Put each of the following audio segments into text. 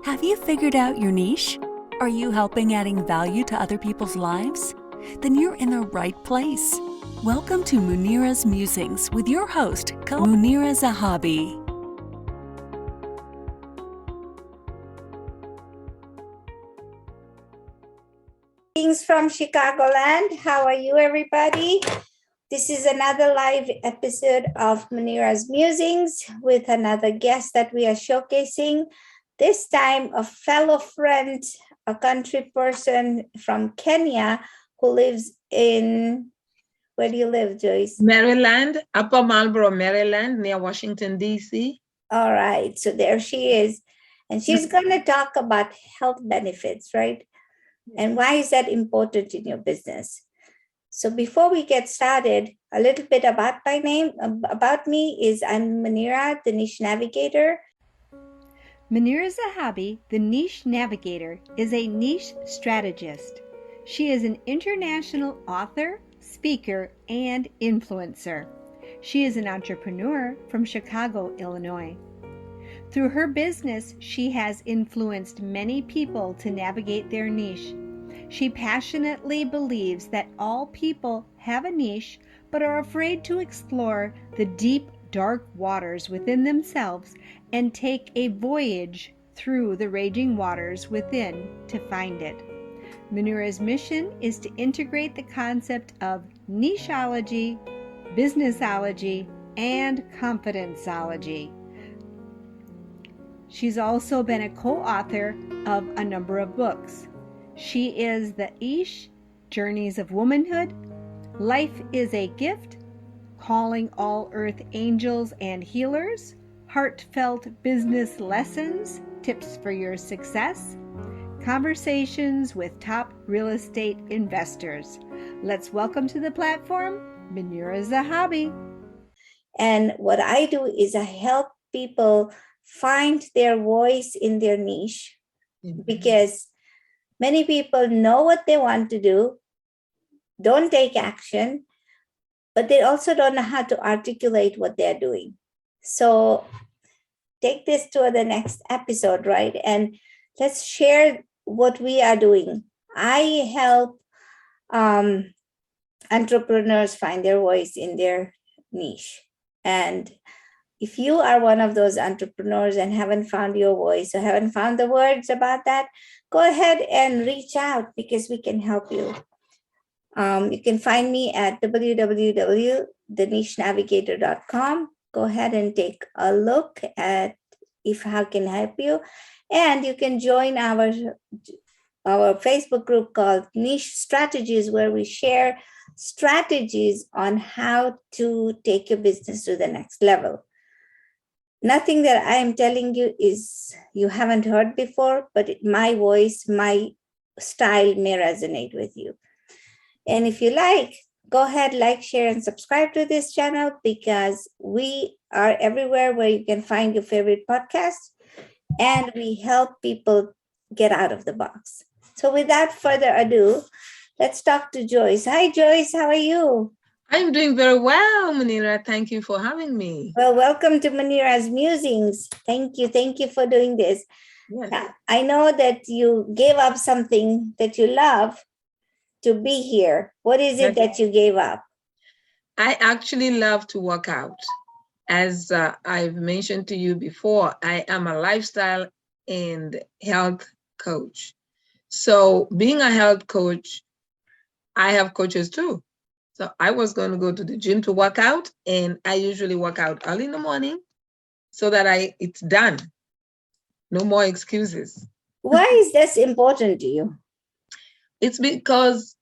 Have you figured out your niche? Are you helping adding value to other people's lives? Then you're in the right place. Welcome to Munira's Musings with your host, Munira Zahabi. Greetings from Chicagoland. How are you, everybody? This is another live episode of Munira's Musings with another guest that we are showcasing. This time, a fellow friend, a country person from Kenya who lives in, where do you live, Joyce? Maryland, Upper Marlboro, Maryland, near Washington, D.C. All right, so there she is. And she's going to talk about health benefits, right? And why is that important in your business? So before we get started, a little bit about my name, about me is I'm Munira, the Niche Navigator. Munira Zahabi, the Niche Navigator, is a niche strategist. She is an international author, speaker, and influencer. She is an entrepreneur from Chicago, Illinois. Through her business, she has influenced many people to navigate their niche. She passionately believes that all people have a niche, but are afraid to explore the deep, dark waters within themselves and take a voyage through the raging waters within to find it. Munira's mission is to integrate the concept of nicheology, businessology, and confidenceology. She's also been a co-author of a number of books. She is the Ish, Journeys of Womanhood, Life is a Gift, Calling All Earth Angels and Healers, Heartfelt Business Lessons, Tips for Your Success, Conversations with Top Real Estate Investors. Let's welcome to the platform, Munira Zahabi. And what I do is I help people find their voice in their niche, because many people know what they want to do, don't take action, but they also don't know how to articulate what they're doing. So take this to the next episode, right? And let's share what we are doing. I help entrepreneurs find their voice in their niche. And if you are one of those entrepreneurs and haven't found your voice or haven't found the words about that, go ahead and reach out because we can help you. You can find me at www.thenichenavigator.com. Go ahead and take a look at how I can help you. And you can join our Facebook group called Niche Strategies, where we share strategies on how to take your business to the next level. Nothing that I am telling you is you haven't heard before, but my voice, my style may resonate with you. And if you like, go ahead, like, share, and subscribe to this channel, because we are everywhere where you can find your favorite podcast, and we help people get out of the box. So without further ado, let's talk to Joyce. Hi, Joyce. How are you? I'm doing very well, Munira. Thank you for having me. Well, welcome to Munira's Musings. Thank you. Thank you for doing this. Yes. I know that you gave up something that you love to be here. What is it that you gave up? I actually love to work out. As I've mentioned to you before, I am a lifestyle and health coach. So being a health coach, I have coaches too. So I was going to go to the gym to work out, and I usually work out early in the morning so that it's done. No more excuses. Why is this important to you? It's because,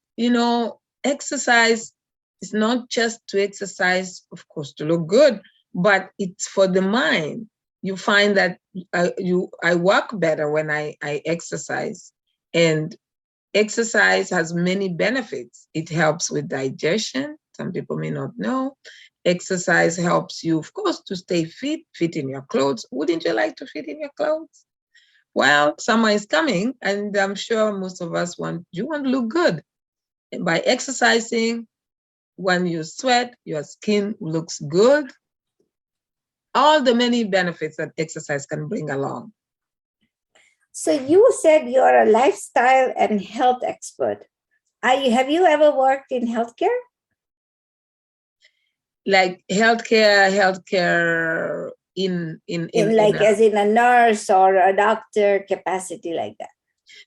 exercise is not just to exercise, of course, to look good, but it's for the mind. You find that I work better when I exercise, and exercise has many benefits. It helps with digestion. Some people may not know. Exercise helps you, of course, to stay fit in your clothes. Wouldn't you like to fit in your clothes? Well, summer is coming, and I'm sure most of us want to look good. And by exercising, when you sweat, your skin looks good. All the many benefits that exercise can bring along. So you said you're a lifestyle and health expert. Have you ever worked in healthcare? Like healthcare As in a nurse or a doctor capacity like that?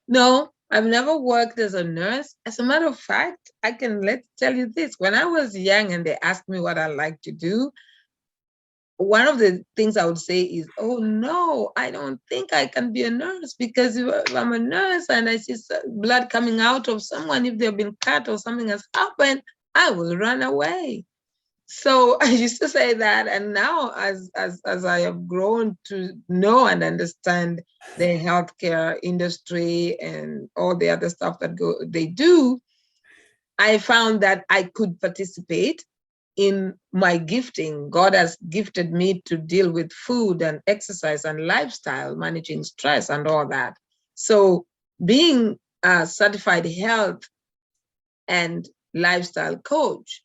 No, I've never worked as a nurse. As a matter of fact, I can tell you this. When I was young and they asked me what I like to do, one of the things I would say is, oh no, I don't think I can be a nurse, because if I'm a nurse and I see blood coming out of someone, if they've been cut or something has happened, I will run away. So I used to say that, and now as I have grown to know and understand the healthcare industry and all the other stuff that they do, I found that I could participate in my gifting. God has gifted me to deal with food and exercise and lifestyle, managing stress and all that. So being a certified health and lifestyle coach,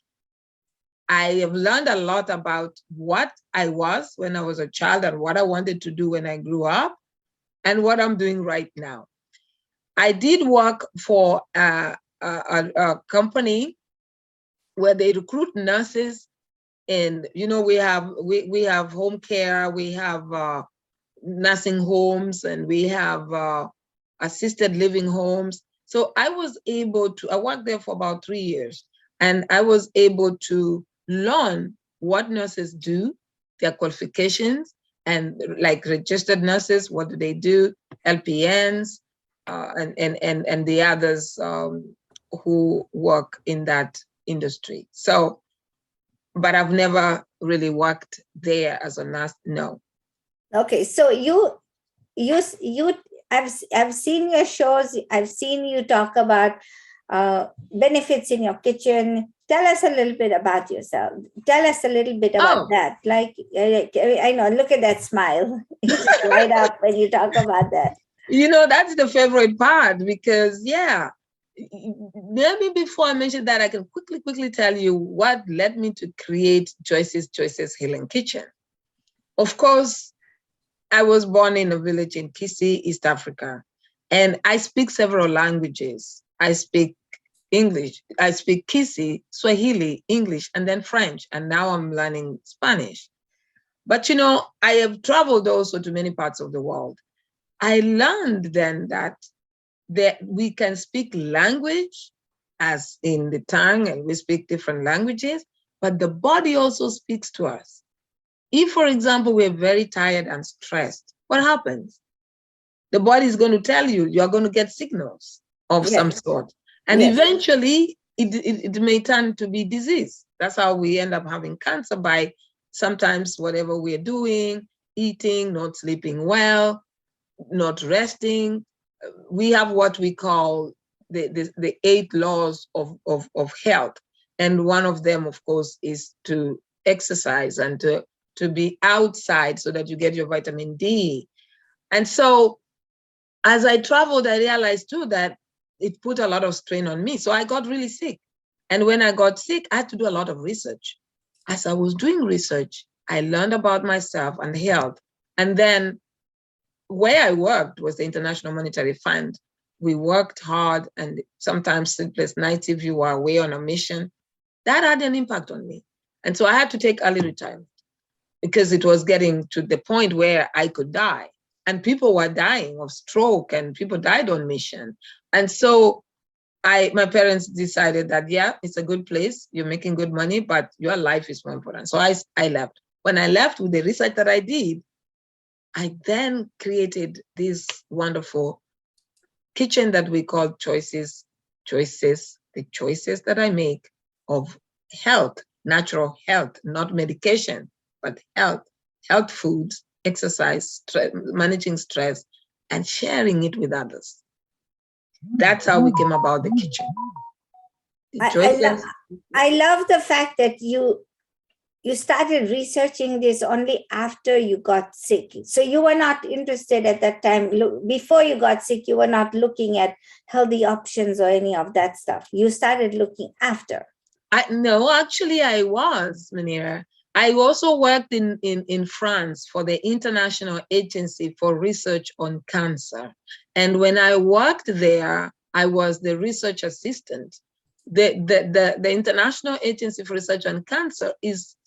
I have learned a lot about what I was when I was a child and what I wanted to do when I grew up and what I'm doing right now. I did work for a company where they recruit nurses, and we have home care, we have nursing homes, and we have assisted living homes. So I worked there for about 3 years, and I was able to learn what nurses do, their qualifications, and like registered nurses, what do they do, LPNs, and the others who work in that industry. So, but I've never really worked there as a nurse, no. Okay, so I've seen your shows. I've seen you talk about benefits in your kitchen. Tell us a little bit about yourself. Tell us a little bit about that. Like, I know, look at that smile. You just light up when you talk about that. That's the favorite part, because, yeah, maybe before I mention that, I can quickly tell you what led me to create Joyce's Healing Kitchen. Of course, I was born in a village in Kisii, East Africa, and I speak several languages. I speak English, I speak Kisii, Swahili, English, and then French, and now I'm learning Spanish. But, I have traveled also to many parts of the world. I learned then that we can speak language as in the tongue, and we speak different languages, but the body also speaks to us. If, for example, we're very tired and stressed, what happens? The body is going to tell you, you're going to get signals of some sort. And eventually, it may turn to be disease. That's how we end up having cancer, by sometimes whatever we're doing, eating, not sleeping well, not resting. We have what we call the 8 laws of health. And one of them, of course, is to exercise and to be outside so that you get your vitamin D. And so as I traveled, I realized too that it put a lot of strain on me. So I got really sick. And when I got sick, I had to do a lot of research. As I was doing research, I learned about myself and health. And then where I worked was the International Monetary Fund. We worked hard, and sometimes sleepless nights if you were away on a mission. That had an impact on me. And so I had to take early retirement, because it was getting to the point where I could die. And people were dying of stroke, and people died on mission. And so my parents decided that, yeah, it's a good place, you're making good money, but your life is more important. So I left. When I left with the research that I did, I then created this wonderful kitchen that we call Choices, the choices that I make of health, natural health, not medication, but health foods, exercise, managing stress, and sharing it with others. That's how we came about the kitchen. I love the fact that you started researching this only after you got sick. So you were not interested at that time. Before you got sick, you were not looking at healthy options or any of that stuff. You started looking after. No, actually I was, Munira. I also worked in France for the International Agency for Research on Cancer. And when I worked there, I was the research assistant. The International Agency for Research on Cancer is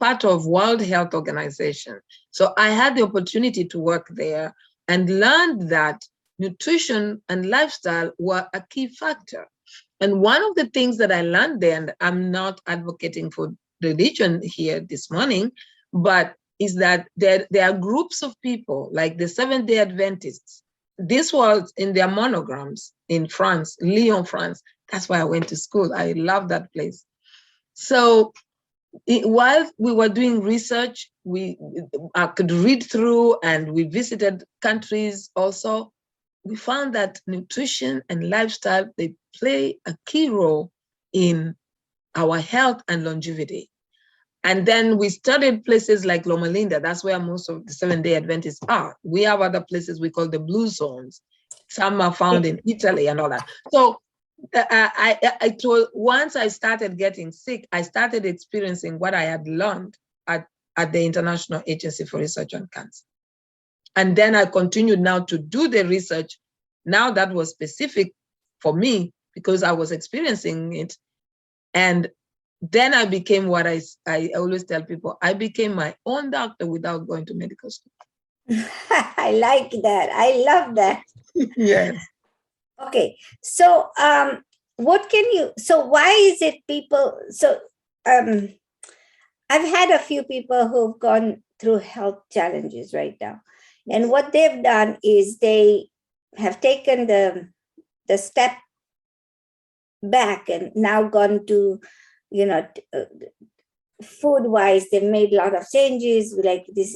part of World Health Organization. So I had the opportunity to work there and learned that nutrition and lifestyle were a key factor. And one of the things that I learned there, and I'm not advocating for religion here this morning, but is that there are groups of people like the Seventh-day Adventists. This was in their monograms in France, Lyon, France. That's why I went to school. I love that place. So while we were doing research, I could read through, and we visited countries also. We found that nutrition and lifestyle, they play a key role in our health and longevity. And then we studied places like Loma Linda. That's where most of the Seventh-day Adventists are. We have other places we call the blue zones. Some are found in Italy and all that. So once I started getting sick, I started experiencing what I had learned at the International Agency for Research on Cancer. And then I continued now to do the research. Now that was specific for me because I was experiencing it. And then I became what I always tell people, I became my own doctor without going to medical school. I like that. I love that. Yes. Okay. So why is it people, I've had a few people who've gone through health challenges right now. And what they've done is they have taken the step back and now gone to, food wise, they made a lot of changes. Like this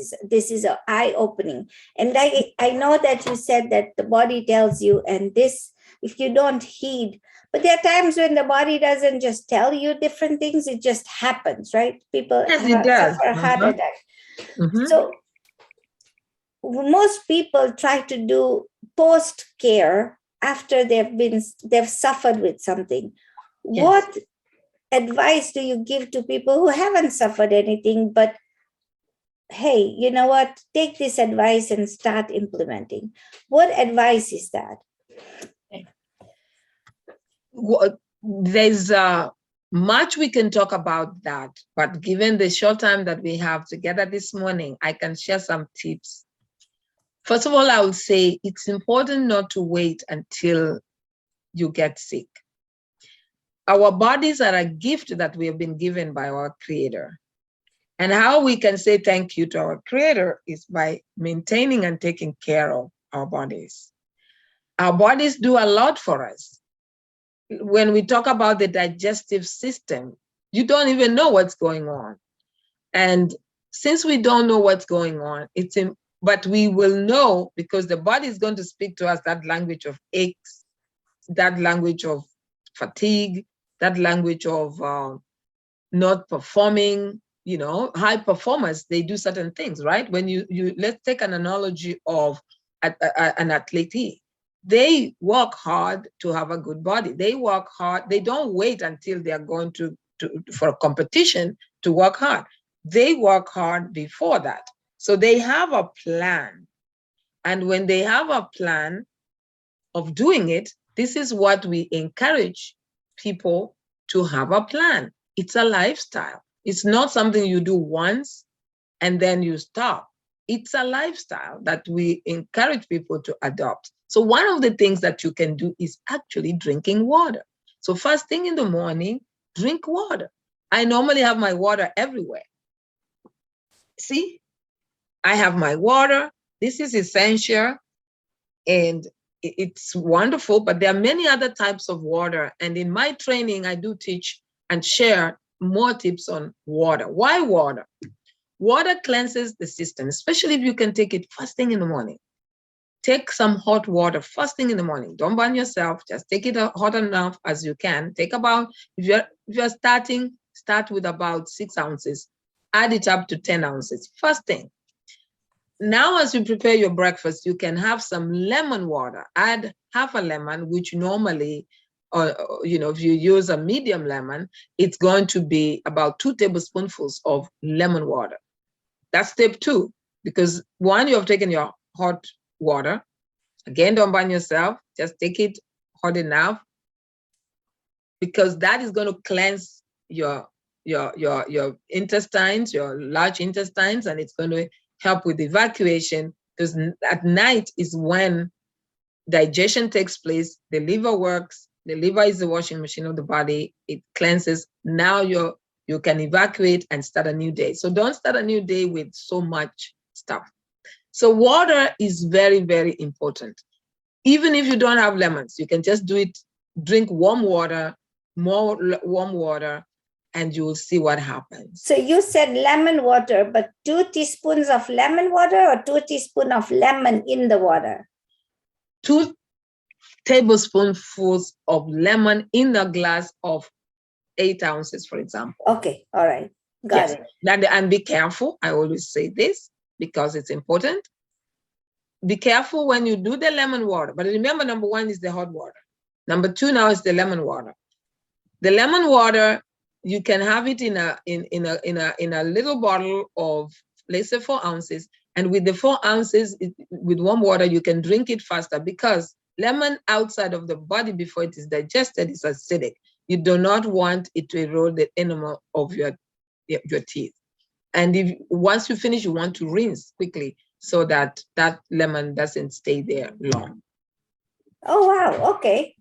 is an eye opening. And I know that you said that the body tells you, and this, if you don't heed, but there are times when the body doesn't just tell you different things, it just happens, right? People suffer a heart attack. So most people try to do post care after they've suffered with something. Yes. What advice do you give to people who haven't suffered anything, but hey, you know what, take this advice and start implementing? What advice is that? Well, there's much we can talk about that, but given the short time that we have together this morning, I can share some tips. First of all, I would say it's important not to wait until you get sick. Our bodies are a gift that we have been given by our Creator. And how we can say thank you to our Creator is by maintaining and taking care of our bodies. Our bodies do a lot for us. When we talk about the digestive system, you don't even know what's going on. And since we don't know what's going on, but we will know because the body is going to speak to us that language of aches, that language of fatigue, that language of not performing. High performers, they do certain things, right? When you let's take an analogy of an athlete. They work hard to have a good body. They work hard. They don't wait until they are going for a competition to work hard. They work hard before that. So they have a plan. And when they have a plan of doing it, this is what we encourage people to have a plan. It's a lifestyle. It's not something you do once and then you stop. It's a lifestyle that we encourage people to adopt. So one of the things that you can do is actually drinking water. So first thing in the morning, drink water. I normally have my water everywhere. See, I have my water. This is essential and it's wonderful, but there are many other types of water. And in my training, I do teach and share more tips on water. Why water? Water cleanses the system, especially if you can take it first thing in the morning. Take some hot water first thing in the morning. Don't burn yourself. Just take it hot enough as you can. Take about, if you're starting, start with about 6 ounces. Add it up to 10 ounces. First thing. Now, as you prepare your breakfast, you can have some lemon water. Add half a lemon, which normally or if you use a medium lemon, it's going to be about 2 tablespoonfuls of lemon water. That's step 2, because 1, you have taken your hot water. Again, don't burn yourself. Just take it hot enough, because that is going to cleanse your intestines, your large intestines, and it's going to help with evacuation, because at night is when digestion takes place, the liver works. The liver is the washing machine of the body. It cleanses. Now you can evacuate and start a new day. So don't start a new day with so much stuff. So water is very, very important. Even if you don't have lemons, you can just do it. Drink warm water, more warm water, and you will see what happens. So you said lemon water, but 2 teaspoons of lemon water or 2 teaspoons of lemon in the water? 2 tablespoonfuls of lemon in a glass of 8 ounces, for example. Okay, all right, got it. And be careful. I always say this because it's important. Be careful when you do the lemon water. But remember, number 1 is the hot water. Number 2 now is the lemon water. The lemon water, you can have it in a little bottle of, let's say, 4 ounces. And with the 4 ounces, with warm water, you can drink it faster, because lemon outside of the body before it is digested is acidic. You do not want it to erode the enamel of your teeth. And once you finish, you want to rinse quickly so that lemon doesn't stay there long. Oh, wow. Okay.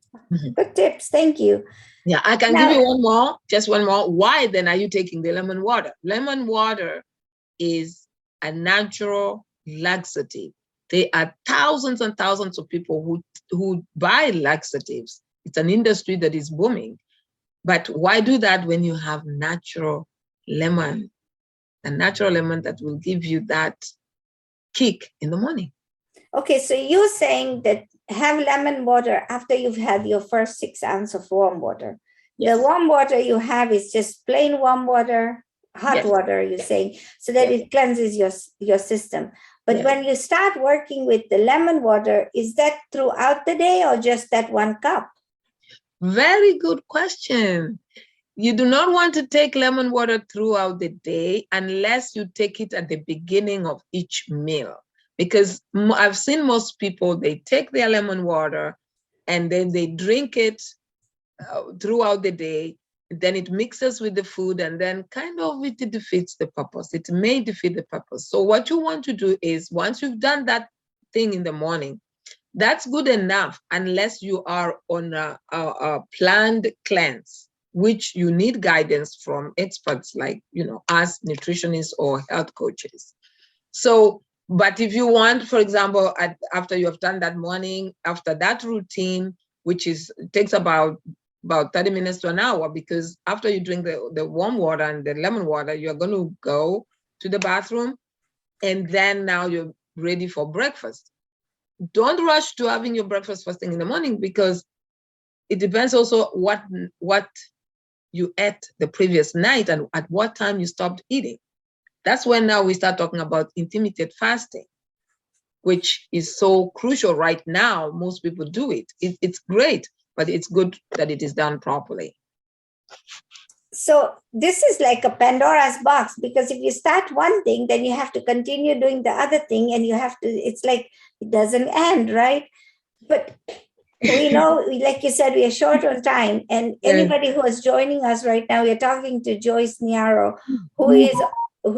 Good tips. Thank you. Yeah, I can give you just one more. Why then are you taking the lemon water? Lemon water is a natural laxative. There are thousands and thousands of people who buy laxatives. It's an industry that is booming. But why do that when you have natural lemon? A natural lemon that will give you that kick in the morning. Okay, so you're saying that have lemon water after you've had your first 6 ounces of warm water. Yes. The warm water you have is just plain warm water, hot water, you're saying, so that it cleanses your system. But when you start working with the lemon water, is that throughout the day or just that 1 cup? Very good question. You do not want to take lemon water throughout the day unless you take it at the beginning of each meal. Because I've seen most people, they take their lemon water and then they drink it throughout the day. Then it mixes with the food and then kind of it defeats the purpose. It may defeat the purpose. So what you want to do is, once you've done that thing in the morning, that's good enough unless you are on a planned cleanse, which you need guidance from experts like, us nutritionists or health coaches. So, but if you want, for example, after you have done that morning, after that routine, which takes about 30 minutes to an hour, because after you drink the warm water and the lemon water, you're going to go to the bathroom, and then now you're ready for breakfast. Don't rush to having your breakfast first thing in the morning, because it depends also what you ate the previous night and at what time you stopped eating. That's when now we start talking about intermittent fasting, which is so crucial right now. Most people do it. It's great, but it's good that it is done properly. So this is like a Pandora's box, because if you start one thing, then you have to continue doing the other thing, and it's like it doesn't end, right? But we know, like you said, we are short on time, and anybody who is joining us right now, we're talking to Joyce Nyairo, who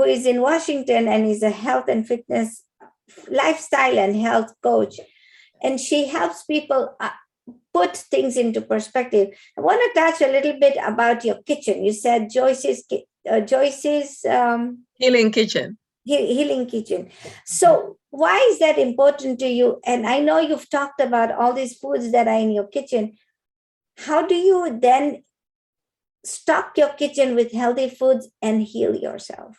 is in Washington and is a health and fitness, lifestyle and health coach, and she helps people put things into perspective. I want to touch a little bit about your kitchen. You said Joyce's healing kitchen. Healing kitchen. So why is that important to you? And I know you've talked about all these foods that are in your kitchen. How do you then stock your kitchen with healthy foods and heal yourself?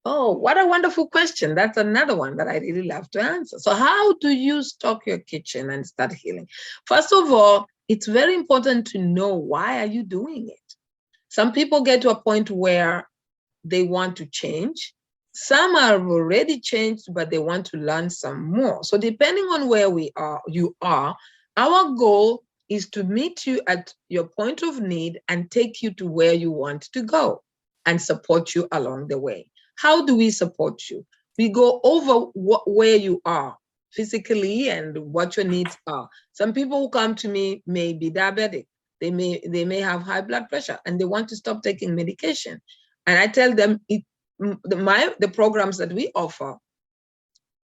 Oh, what a wonderful question. That's another one that I really love to answer. So how do you stock your kitchen and start healing? First of all, it's very important to know, why are you doing it? Some people get to a point where they want to change. Some have already changed, but they want to learn some more. So depending on where you are, our goal is to meet you at your point of need and take you to where you want to go and support you along the way. How do we support you? We go over where you are physically and what your needs are. Some people who come to me may be diabetic. They may have high blood pressure and they want to stop taking medication. And I tell them the programs that we offer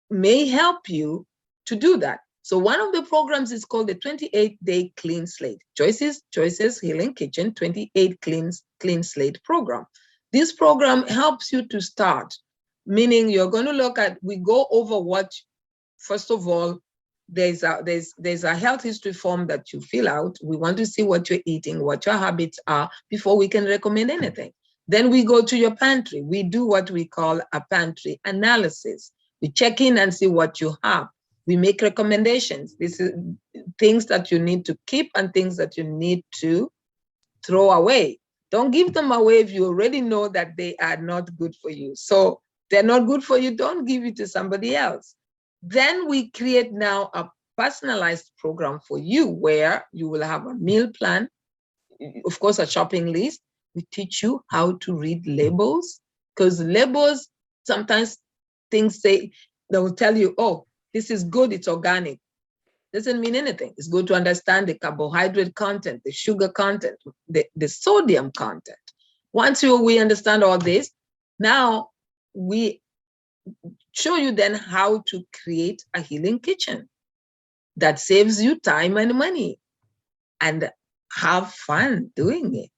may help you to do that. So one of the programs is called the 28-Day Clean Slate. Joyce's Healing Kitchen 28 Clean Slate program. This program helps you to start, meaning you're going to look at, we go over what, first of all, there's a health history form that you fill out. We want to see what you're eating, what your habits are before we can recommend anything. Then we go to your pantry. We do what we call a pantry analysis. We check in and see what you have. We make recommendations. This is things that you need to keep and things that you need to throw away. Don't give them away if you already know that they are not good for you. So they're not good for you, don't give it to somebody else. Then we create now a personalized program for you where you will have a meal plan, of course, a shopping list. We teach you how to read labels, because labels, sometimes things say, they will tell you, oh, this is good, it's organic. Doesn't mean anything. It's good to understand the carbohydrate content, the sugar content, the sodium content. Once we understand all this, now we show you then how to create a healing kitchen that saves you time and money, and have fun doing it.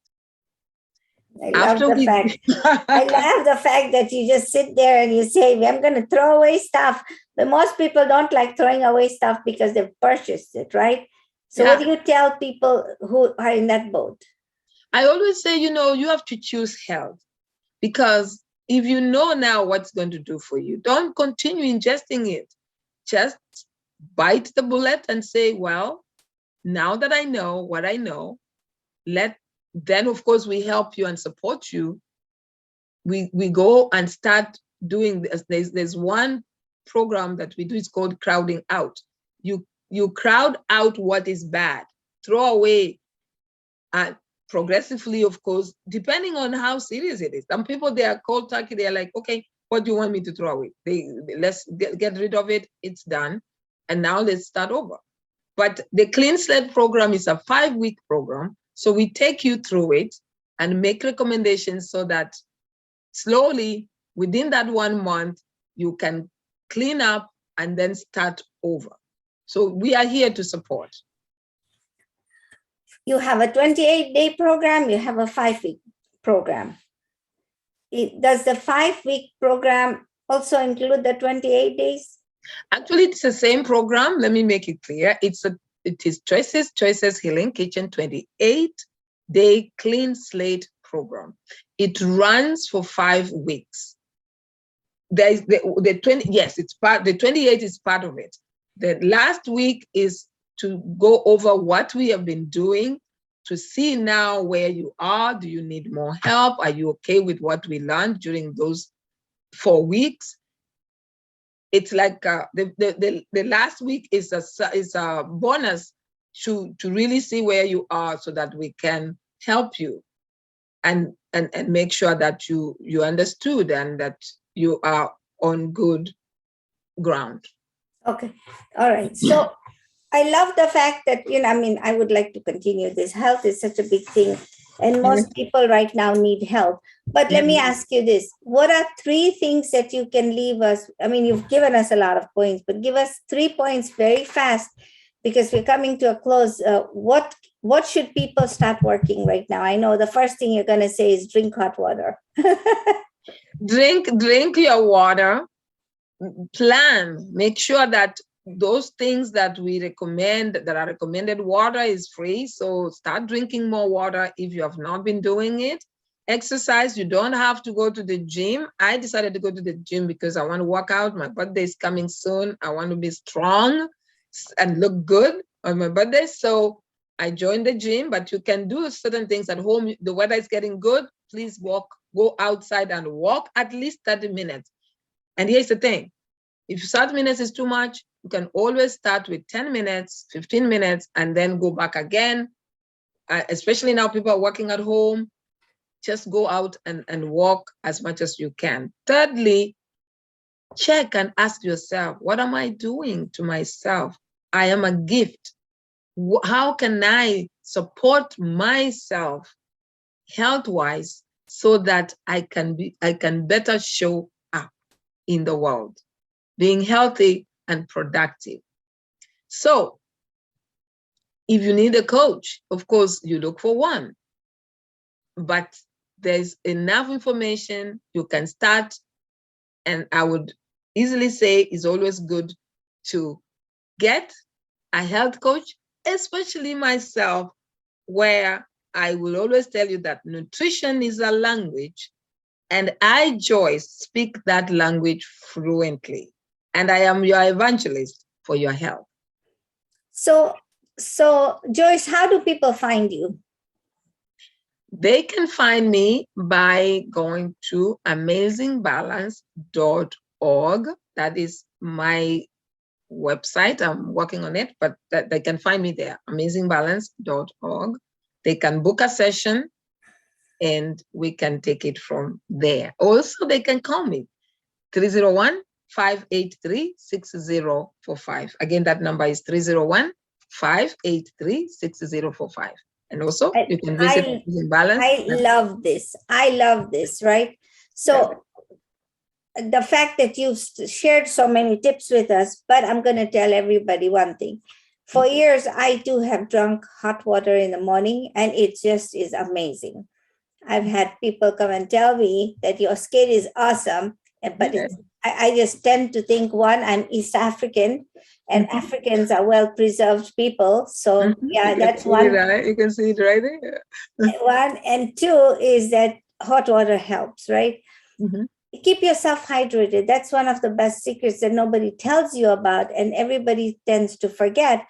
I love the fact that you just sit there and you say, I'm going to throw away stuff. But most people don't like throwing away stuff because they've purchased it, right? So what do you tell people who are in that boat? I always say, you have to choose health, because if you know now what's going to do for you, don't continue ingesting it. Just bite the bullet and say, well, now that I know what I know, then of course we help you and support you. We go and start doing this. There's one program that we do, it's called crowding out. You crowd out what is bad, throw away, and progressively, of course, depending on how serious it is. Some people, they are cold turkey, they're like, okay, what do you want me to throw away? Let's get rid of it, it's done, and now let's start over. But the Clean Slate program is a 5-week program. So we take you through it and make recommendations so that slowly, within that 1 month, you can clean up and then start over. So we are here to support. You have a 28-day program, you have a 5-week program. Does the 5-week program also include the 28 days? Actually, it's the same program. Let me make it clear. It is Joyce's Healing Kitchen 28-Day Clean Slate program. It runs for 5 weeks. There is the 20. Yes, it's part. The 28 is part of it. The last week is to go over what we have been doing, to see now where you are. Do you need more help? Are you okay with what we learned during those 4 weeks? It's like the last week is a bonus to really see where you are, so that we can help you and make sure that you understood and that you are on good ground. Okay. All right. So I love the fact that, I would like to continue this. Health is such a big thing, and most people right now need help. But let me ask you this. What are 3 things that you can leave us? You've given us a lot of points, but give us 3 points very fast, because we're coming to a close. What should people start working right now? I know the first thing you're going to say is drink hot water. Drink your water. Plan. Make sure that those things that we recommend, that are recommended, water is free. So start drinking more water if you have not been doing it. Exercise. You don't have to go to the gym. I decided to go to the gym because I want to work out. My birthday is coming soon. I want to be strong and look good on my birthday. So I joined the gym, but you can do certain things at home. The weather is getting good. Please go outside and walk at least 30 minutes. And here's the thing. If 30 minutes is too much, you can always start with 10 minutes, 15 minutes, and then go back again. Especially now people are working at home, just go out and walk as much as you can. Thirdly, check and ask yourself, what am I doing to myself? I am a gift. How can I support myself health-wise so that I can better show up in the world, being healthy and productive? So if you need a coach, of course, you look for one. But there's enough information you can start. And I would easily say it's always good to get a health coach, especially myself, where I will always tell you that nutrition is a language, and I, Joyce, speak that language fluently. And I am your evangelist for your health. So Joyce, how do people find you? They can find me by going to amazingbalance.org. That is my website. I'm working on it, but they can find me there, amazingbalance.org. They can book a session and we can take it from there. Also, they can call me, 301-583-6045. Again, that number is 301-583-6045. And also, you can visit Amazing Balance. I love this. I love this, right? So the fact that you've shared so many tips with us, but I'm going to tell everybody one thing. For years, I too have drunk hot water in the morning, and it just is amazing. I've had people come and tell me that your skin is awesome, but I just tend to think, one, I'm East African, and Africans are well-preserved people. So that's one. You can see it right there. One, and two is that hot water helps, right? Keep yourself hydrated. That's one of the best secrets that nobody tells you about, and everybody tends to forget.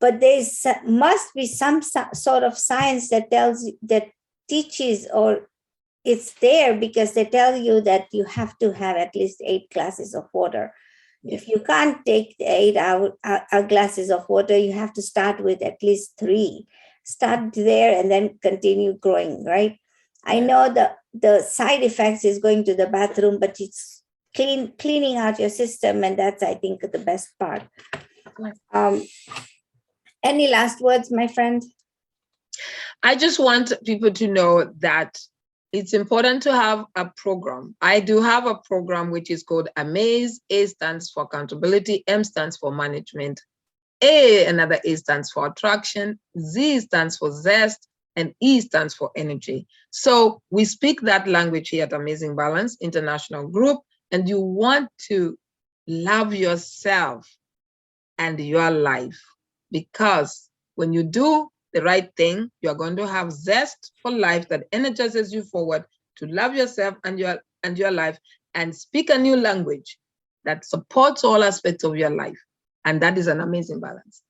But there must be some sort of science that teaches, or it's there because they tell you that you have to have at least 8 glasses of water. If you can't take the 8 glasses of water, you have to start with at least 3. Start there and then continue growing, right? I know the side effects is going to the bathroom, but it's cleaning out your system, and that's, I think, the best part. Any last words, my friend? I just want people to know that it's important to have a program. I do have a program which is called AMAZE. A stands for accountability, M stands for management, another A stands for attraction, Z stands for zest, and E stands for energy. So we speak that language here at Amazing Balance International Group, and you want to love yourself and your life, because when you do the right thing, you are going to have zest for life that energizes you forward to love yourself and your life, and speak a new language that supports all aspects of your life. And that is an amazing balance.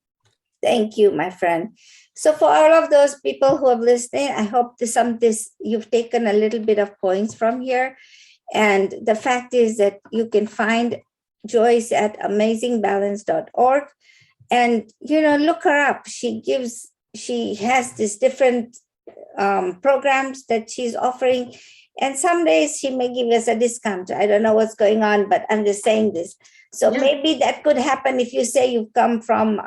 Thank you, my friend. So for all of those people who have listened, I hope you've taken a little bit of points from here. And the fact is that you can find Joyce at amazingbalance.org, and look her up. She has these different programs that she's offering, and some days she may give us a discount. I don't know what's going on, but I'm just saying this. So maybe that could happen if you say you've come from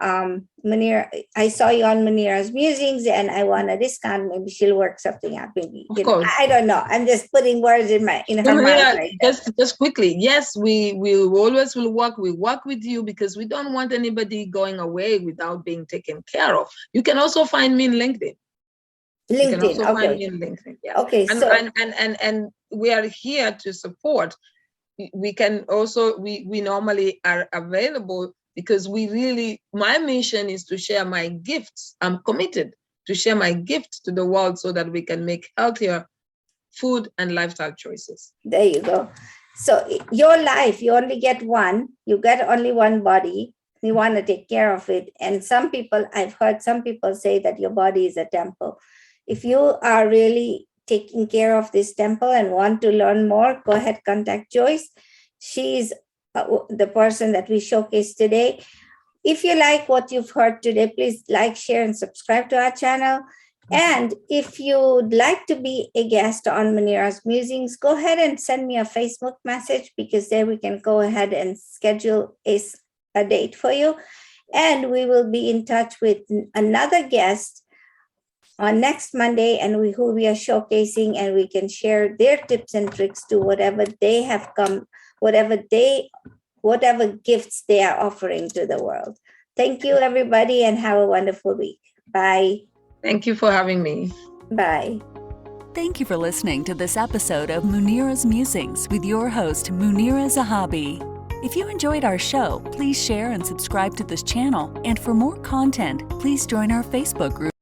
Munira. I saw you on Munira's Musings and I want a discount. Maybe she'll work something out. Maybe I don't know. I'm just putting words in her mind. Right, just quickly. Yes, we always will work. We work with you because we don't want anybody going away without being taken care of. You can also find me in LinkedIn. You can also find me in LinkedIn. Yeah. Okay. And we are here to support. We can also, we normally are available because my mission is to share my gifts. I'm committed to share my gift to the world so that we can make healthier food and lifestyle choices. There you go. So your life, you only get one, you get only one body. You want to take care of it. And I've heard some people say that your body is a temple. If you are really taking care of this temple and want to learn more, go ahead, contact Joyce. She's the person that we showcased today. If you like what you've heard today, please like, share, and subscribe to our channel. And if you'd like to be a guest on Munira's Musings, go ahead and send me a Facebook message, because there we can go ahead and schedule a date for you. And we will be in touch with another guest on next Monday, and who we are showcasing, and we can share their tips and tricks to whatever they have come, whatever gifts they are offering to the world. Thank you, everybody, and have a wonderful week. Bye. Thank you for having me. Bye. Thank you for listening to this episode of Munira's Musings with your host, Munira Zahabi. If you enjoyed our show, please share and subscribe to this channel. And for more content, please join our Facebook group.